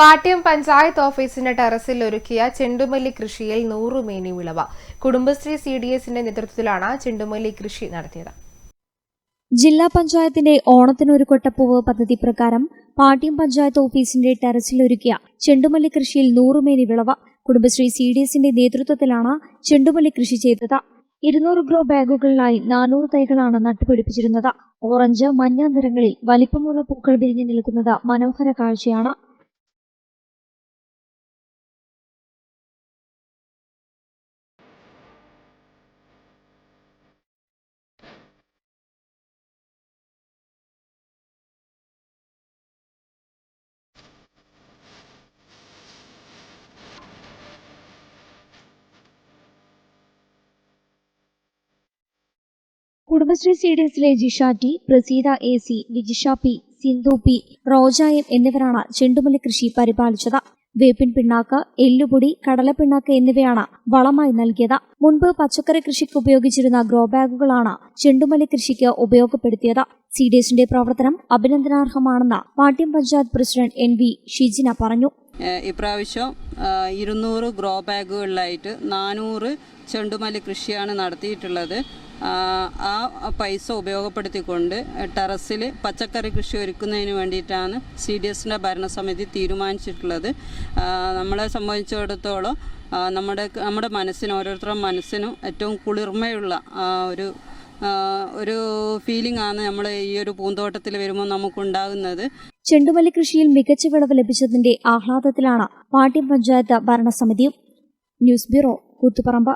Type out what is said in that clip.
പാട്യം പഞ്ചായത്ത് ഓഫീസിന്റെ ടെറസിൽ ഒരുക്കിയ ചെണ്ടുമല്ലി കൃഷിയിൽ 100 മേനി വിളവ്. കുടുംബശ്രീ CDSന്റെ നേതൃത്വത്തിലാണ് ചെണ്ടുമല്ലി കൃഷി നടത്തിയത്. ജില്ലാ പഞ്ചായത്തിന്റെ ഓണത്തിനൊരു കൊട്ടപ്പൂവ് പദ്ധതി പ്രകാരം പാട്യം പഞ്ചായത്ത് ഓഫീസിന്റെ ടെറസിൽ ഒരുക്കിയ ചെണ്ടുമല്ലി കൃഷിയിൽ 100 മേനി വിളവ്. കുടുംബശ്രീ CDSന്റെ നേതൃത്വത്തിലാണ് ചെണ്ടുമല്ലി കൃഷി ചെയ്തത്. 200 ഗ്രോ ബാഗുകളിലായി 400 തൈകളാണ് നട്ടുപിടിപ്പിച്ചിരുന്നത്. ഓറഞ്ച്, മഞ്ഞ നിറങ്ങളിൽ വലിപ്പമുള്ള പൂക്കൾ വിരിഞ്ഞു നിൽക്കുന്നത് മനോഹര കാഴ്ചയാണ്. കുടുംബശ്രീ CDSലെ Jisha T, Praseetha AC, Vijisha P, Sindhu P, Roja M എന്നിവരാണ് ചെണ്ടുമല്ലി കൃഷി പരിപാലിച്ചത്. വേപ്പിൻ പിണ്ണാക്ക്, എല്ലുപൊടി, കടലപ്പിണ്ണാക്ക് എന്നിവയാണ് വളമായി നൽകിയത്. മുൻപ് പച്ചക്കറി കൃഷിക്ക് ഉപയോഗിച്ചിരുന്ന ഗ്രോ ബാഗുകളാണ് ചെണ്ടുമല്ലി കൃഷിക്ക് ഉപയോഗപ്പെടുത്തിയത്. CDSന്റെ പ്രവർത്തനം അഭിനന്ദനാർഹമാണെന്ന് പാട്യം പഞ്ചായത്ത് പ്രസിഡന്റ് NV ഷിജിന പറഞ്ഞു. ഇപ്രാവശ്യം 200 ഗ്രോ ബാഗുകളിലായിട്ട് 400 ചെണ്ടുമല്ലി കൃഷിയാണ് നടത്തിയിട്ടുള്ളത്. ആ പൈസ ഉപയോഗപ്പെടുത്തിക്കൊണ്ട് ടെറസിൽ പച്ചക്കറി കൃഷി ഒരുക്കുന്നതിന് വേണ്ടിയിട്ടാണ് CDSന്റെ ഭരണസമിതി തീരുമാനിച്ചിട്ടുള്ളത്. നമ്മളെ സംബന്ധിച്ചിടത്തോളം നമ്മുടെ മനസ്സിന്, ഓരോരുത്തരുടെ മനസ്സിനും ഏറ്റവും കുളിർമയുള്ള ഒരു ഫീലിംഗ് ആണ് നമ്മൾ ഈ ഒരു പൂന്തോട്ടത്തിൽ വരുമ്പോൾ നമുക്കുണ്ടാകുന്നത്. ചെണ്ടുമല്ലി കൃഷിയിൽ മികച്ച വിളവ് ലഭിച്ചതിന്റെ ആഹ്ലാദത്തിലാണ് പാട്യം പഞ്ചായത്ത് ഭരണസമിതിയും. News bureau, Koothuparamba.